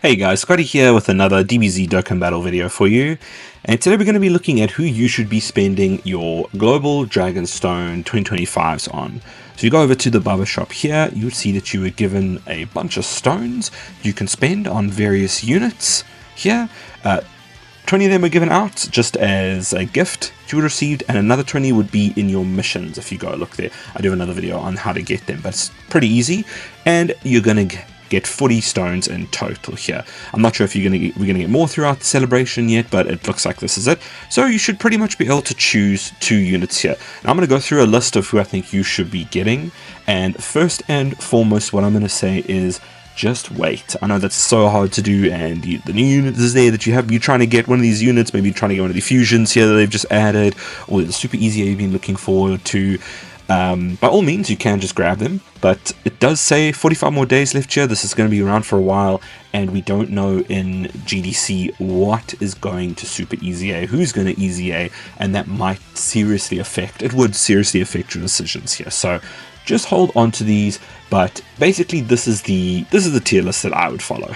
Hey guys, Scotty here with another DBZ Dokkan Battle video for you, and today we're going to be looking at who you should be spending your Global Dokkan Stone 2025s on. So you go over to the barber shop here, you would see that you were given a bunch of stones you can spend on various units here. 20 of them were given out just as a gift you would received, and another 20 would be in your missions if you go look there. I do have another video on how to get them, but it's pretty easy, and you're going to get 40 stones in total here. I'm not sure if we're going to get more throughout the celebration yet, but it looks like this is it. So you should pretty much be able to choose 2 units here. Now I'm going to go through a list of who I think you should be getting, and first and foremost what I'm going to say is just wait. I know that's so hard to do, and the new unit is there that you're trying to get one of these units, maybe trying to get one of the fusions here that they've just added, or the Super EZA you've been looking forward to. By all means, you can just grab them, but it does say 45 more days left here. This is going to be around for a while, and we don't know in GDC what is going to Super EZA, who's going to EZA, and that might seriously affect, it would seriously affect your decisions here. So just hold on to these, but basically this is the tier list that I would follow.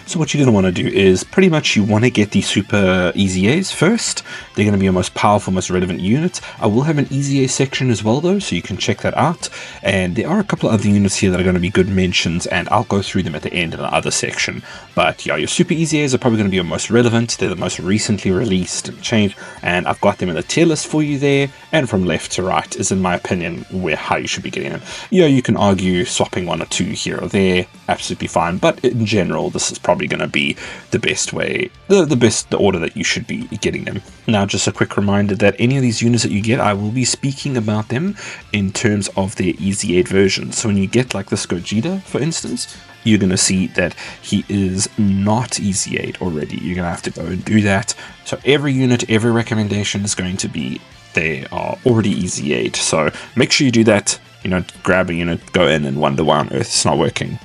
So what you're going to want to do is pretty much you want to get the Super EZAs first. They're going to be your most powerful, most relevant units. I will have an EZA section as well though, so you can check that out. And there are a couple of other units here that are going to be good mentions, and I'll go through them at the end of the other section. But yeah, your Super EZAs are probably going to be your most relevant. They're the most recently released and changed, and I've got them in the tier list for you there. And from left to right is, in my opinion, how you should be getting them. Yeah, you can argue swapping 1 or 2 here or there, absolutely fine. But in general, this is probably going to be the best way, the order that you should be getting them. Now, just a quick reminder that any of these units that you get, I will be speaking about them in terms of their EZA version. So when you get like this Gogeta, for instance, you're going to see that he is not EZA'd already. You're going to have to go and do that. So every unit, every recommendation is going to be they are already EZA'd. So make sure you do that. You know, grab a unit, go in and wonder why on earth it's not working.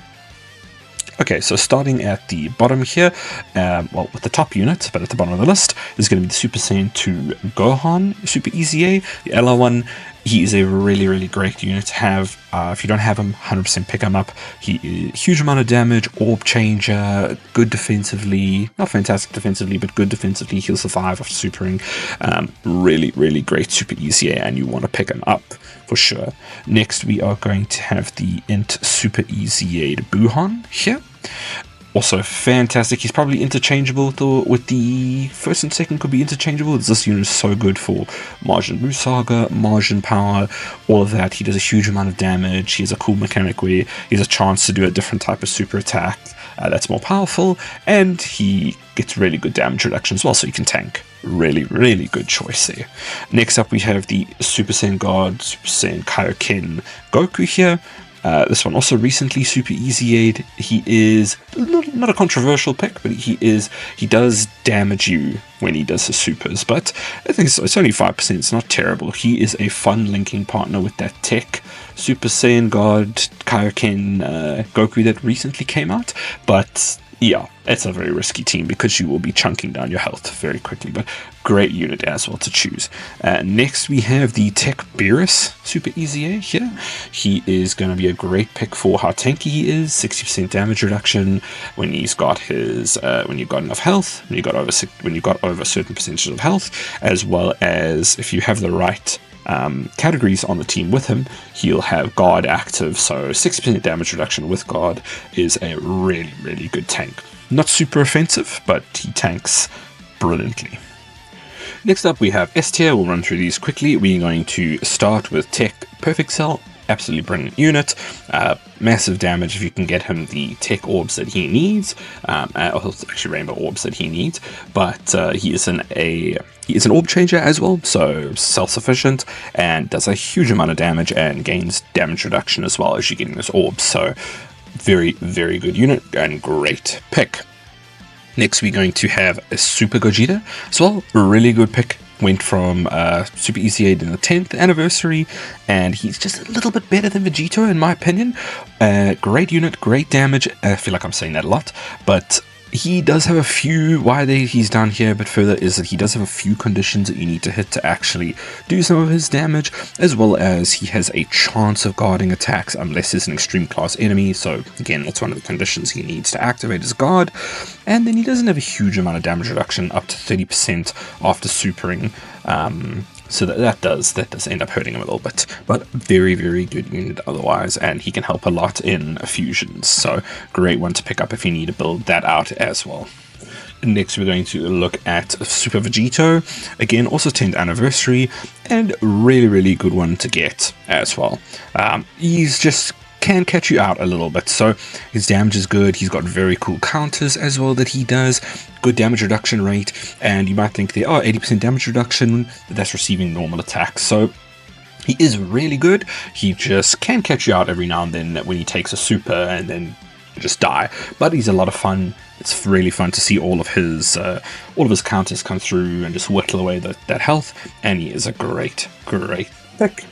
Okay, so starting at the bottom here, well, with the top unit, but at the bottom of the list, is going to be the Super Saiyan 2 Gohan Super EZA, the LR1. He is a really, really great unit to have. If you don't have him, 100% pick him up. He is huge amount of damage, orb changer, good defensively, not fantastic defensively, but good defensively. He'll survive after supering. Really, really great Super EZA, and you want to pick him up for sure. Next, we are going to have the Int Super EZA Buhan here. Also fantastic. He's probably interchangeable with the first and second, could be interchangeable. This unit is so good for Majin Buu Saga, Majin Power, all of that. He does a huge amount of damage. He has a cool mechanic where he has a chance to do a different type of super attack that's more powerful, and he gets really good damage reduction as well, so you can tank. Really, really good choice there. Next up, we have the Super Saiyan God, Super Saiyan Kaioken Goku here. This one also recently Super EZA'd. He is not a controversial pick, but he does damage you when he does his supers, but I think it's only 5%. It's not terrible. He is a fun linking partner with that tech Super Saiyan God Kaioken Goku that recently came out, but yeah, it's a very risky team because you will be chunking down your health very quickly, but great unit as well to choose. Next, we have the Tech Beerus Super EZA here. He is going to be a great pick for how tanky he is. 60% damage reduction when he's got his when you've got enough health, when you got over a certain percentage of health, as well as if you have the right categories on the team with him, he'll have guard active, so 60% damage reduction with guard is a really, really good tank. Not super offensive, but he tanks brilliantly. Next up, we have S tier. We'll run through these quickly. We're going to start with Tech Perfect Cell. Absolutely brilliant unit. Massive damage if you can get him the tech orbs that he needs, actually rainbow orbs that he needs, but he is an orb changer as well, so self-sufficient and does a huge amount of damage and gains damage reduction as well as you're getting this orb. So very, very good unit and great pick. Next, we're going to have a Super Gogeta as well. A really good pick. Went from Super EZA in the 10th anniversary, and he's just a little bit better than Vegito in my opinion. Great unit, great damage. I feel like I'm saying that a lot, but He does have a few, he's down here a bit further is that he does have a few conditions that you need to hit to actually do some of his damage, as well as he has a chance of guarding attacks unless it's an extreme class enemy. So again, that's one of the conditions he needs to activate his guard. And then he doesn't have a huge amount of damage reduction, up to 30% after supering. So that does end up hurting him a little bit, but very, very good unit otherwise, and he can help a lot in fusions, so great one to pick up if you need to build that out as well. Next, we're going to look at Super Vegito, again, also 10th anniversary, and really good one to get as well. He's just can catch you out a little bit, so his damage is good. He's got very cool counters as well that he does, good damage reduction rate, and you might think they are 80% damage reduction, but that's receiving normal attacks. So he is really good. He just can catch you out every now and then when he takes a super and then just die, but he's a lot of fun. It's really fun to see all of his counters come through and just whittle away that health, and he is a great pick.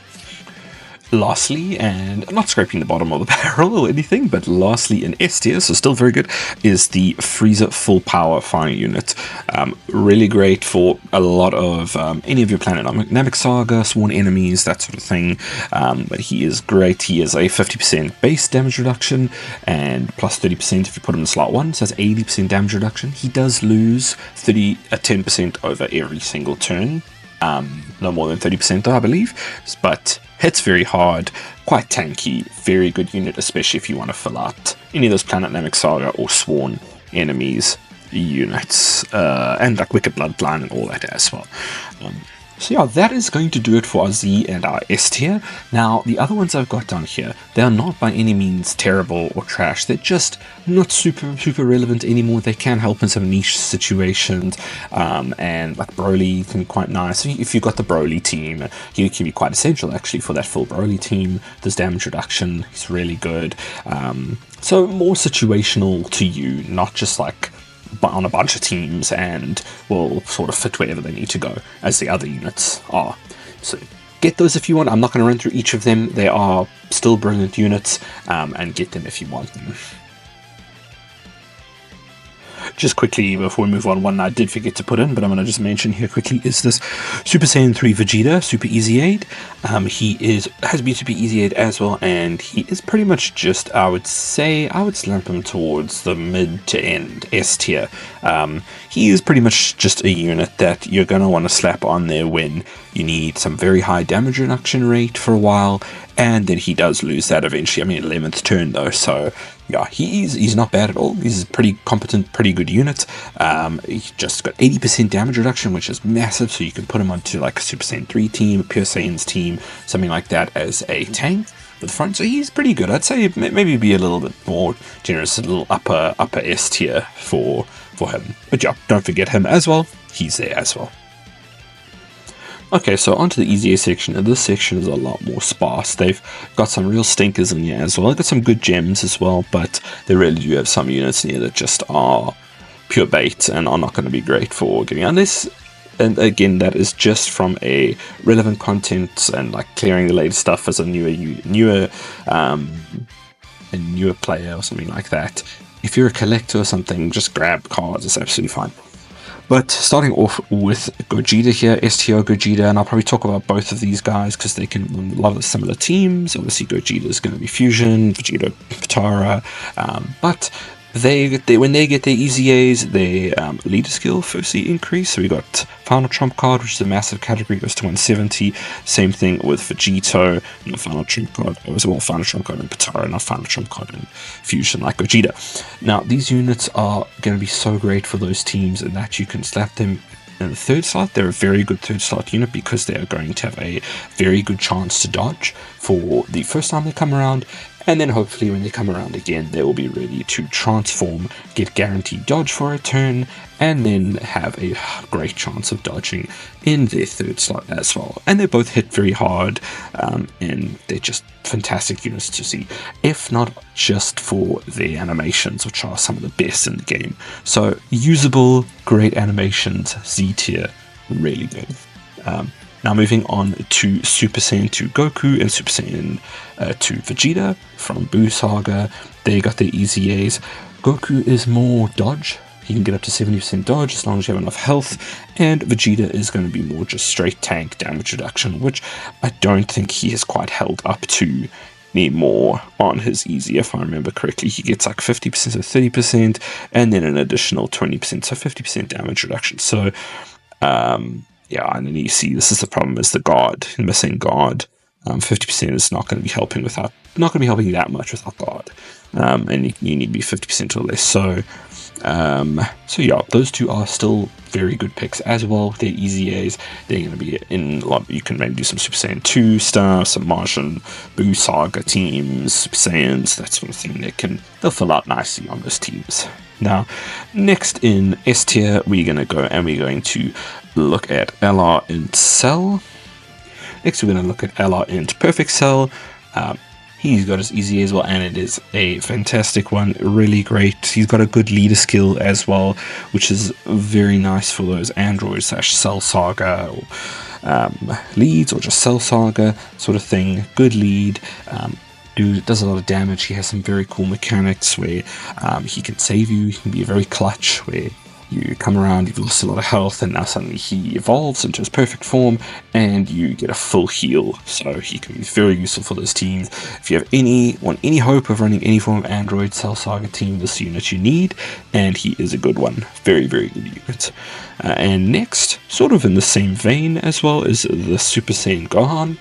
Lastly, and I'm not scraping the bottom of the barrel or anything, but lastly in S tier, so still very good, is the Frieza Full Power Fire Unit. Really great for a lot of any of your Planet Namek Saga, Sworn Enemies, that sort of thing. But he is great. He is a 50% base damage reduction and plus 30% if you put him in slot 1, so that's 80% damage reduction. He does lose 10% over every single turn. No more than 30% though, I believe, but hits very hard, quite tanky, very good unit, especially if you want to fill out any of those Planet Namek Saga or Sworn Enemies units, and like Wicked Bloodline and all that as well. So yeah, that is going to do it for our Z and our S tier. Now, the other ones I've got down here, they are not by any means terrible or trash. They're just not super relevant anymore. They can help in some niche situations, and like Broly can be quite nice. If you've got the Broly team, he can be quite essential actually for that full Broly team. There's damage reduction, he's really good. So more situational to you, not just like on a bunch of teams, and will sort of fit wherever they need to go, as the other units are. So get those if you want. I'm not going to run through each of them. They are still brilliant units, and get them if you want them. Just quickly before we move on, one I did forget to put in, but I'm going to just mention here quickly, is this Super Saiyan 3 Vegeta, Super EZA'd. He has been Super EZA'd as well, and he is pretty much just, I would slump him towards the mid to end S tier. He is pretty much just a unit that you're going to want to slap on there when you need some very high damage reduction rate for a while, and then he does lose that eventually. I mean, 11th turn though, so yeah, he's not bad at all. He's a pretty competent, pretty good unit. He's just got 80% damage reduction, which is massive, so you can put him onto like a Super Saiyan 3 team, a Pure Saiyan's team, something like that as a tank with the front. So he's pretty good. I'd say maybe be a little bit more generous, a little upper S tier for him. But yeah, don't forget him as well. He's there as well. Okay, so onto the EZA section, and this section is a lot more sparse. They've got some real stinkers in here as well. They've got some good gems as well, but they really do have some units in here that just are pure bait and are not going to be great for getting on this. And again, that is just from a relevant content and like clearing the latest stuff as a newer player or something like that. If you're a collector or something, just grab cards, it's absolutely fine. But starting off with Gogeta here, STO Gogeta, and I'll probably talk about both of these guys because they can run a lot of the similar teams. Obviously, Gogeta is going to be Fusion, Vegeta, Potara, but when they get their EZAs, their leader skill firstly increase. So we got Final Trump card, which is a massive category, goes to 170. Same thing with Vegito, and Final Trump card, Final Trump card in Potara, not Final Trump card in Fusion like Gogeta. Now, these units are going to be so great for those teams in that you can slap them in the third slot. They're a very good third slot unit because they are going to have a very good chance to dodge for the first time they come around, and then hopefully when they come around again, they will be ready to transform, get guaranteed dodge for a turn, and then have a great chance of dodging in their third slot as well. And they both hit very hard, and they're just fantastic units to see, if not just for their animations, which are some of the best in the game. So usable, great animations, Z tier, really good. Now moving on to Super Saiyan 2 Goku and Super Saiyan 2 Vegeta from Buu Saga. They got their EZAs. Goku is more dodge He can get up to 70% dodge as long as you have enough health, and Vegeta is going to be more just straight tank damage reduction, which I don't think he has quite held up to anymore on his Easy. If I remember correctly, he gets like 50% or 30%, and then an additional 20%, so 50% damage reduction. So, yeah, and then you see this is the problem: is the guard, missing guard. 50% is not going to be helping that much without guard, and you need to be 50% or less. So yeah, those two are still very good picks as well. They're easy A's. They're going to be in a lot. You can maybe do some Super Saiyan 2 stuff, some Martian Buu Saga teams, Super Saiyans, that sort of thing. They'll fill out nicely on those teams. Now, next in S tier, we're going to look at LR and Cell. Next, we're going to look at LR and Perfect Cell. He's got his Easy as well, and it is a fantastic one, really great. He's got a good leader skill as well, which is very nice for those androids / Cell Saga or leads, or just Cell Saga sort of thing. Good lead. Does a lot of damage. He has some very cool mechanics where he can save you. He can be very clutch, where you come around, you've lost a lot of health, and now suddenly he evolves into his perfect form, and you get a full heal. So he can be very useful for those teams. If you want any hope of running any form of Android Cell Saga team, this unit you need, and he is a good one. Very, very good unit. And next, sort of in the same vein as well, is the Super Saiyan Gohan.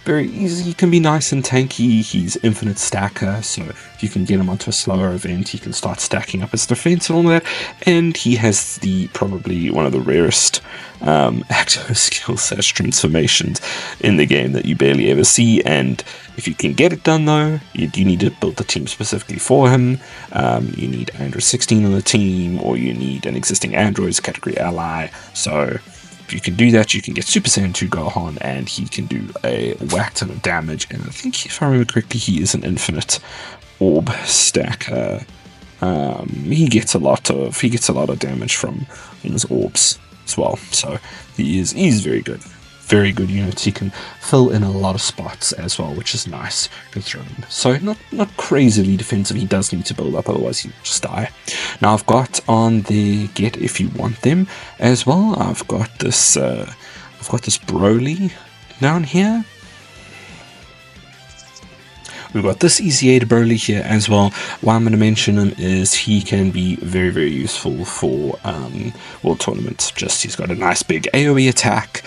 Very easy, he can be nice and tanky. He's infinite stacker, so if you can get him onto a slower event, he can start stacking up his defense and all that. And he has probably one of the rarest active skill / transformations in the game that you barely ever see. And if you can get it done though, you need to build the team specifically for him. You need Android 16 on the team, or you need an existing Androids category ally. So if you can do that, you can get Super Saiyan 2 Gohan, and he can do a whack ton of damage. And I think, if I remember correctly, he is an infinite orb stacker. He gets a lot of damage from his orbs as well. So he's very good. Very good unit. He can fill in a lot of spots as well, which is nice considering. So not crazily defensive. He does need to build up, otherwise he'll just die. Now I've got on the get if you want them as well. I've got this Broly down here. We've got this EZA'd Broly here as well. Why I'm going to mention him is he can be very, very useful for World Tournaments. He's got a nice big AoE attack,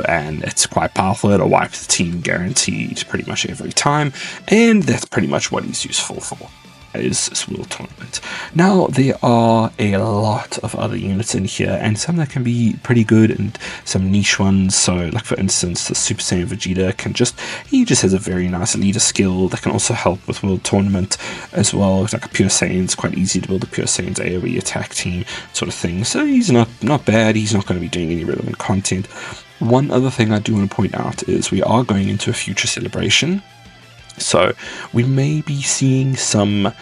and it's quite powerful. It'll wipe the team guaranteed pretty much every time, and that's pretty much what he's useful for. Is this World Tournament. Now there are a lot of other units in here, and some that can be pretty good and some niche ones. So like for instance, the Super Saiyan Vegeta he just has a very nice leader skill that can also help with World Tournament as well. It's like a Pure Saiyan. It's quite easy to build a Pure Saiyan's AoE attack team sort of thing. So he's not bad. He's not going to be doing any relevant content. One other thing I do want to point out is we are going into a future celebration. So we may be seeing some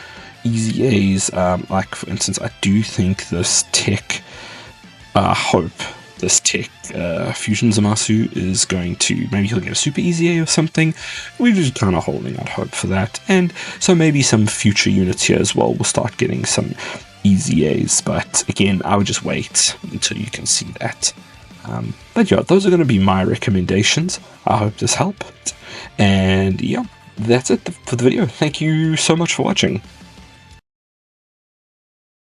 Easy A's, like for instance, I do think this Tech Fusion Zamasu is going to, maybe he'll get a Super Easy A or something. We're just kind of holding out hope for that. And so maybe some future units here as well will start getting some Easy A's, but again, I would just wait until you can see that. But yeah, those are going to be my recommendations. I hope this helped. And yeah, that's it for the video. Thank you so much for watching.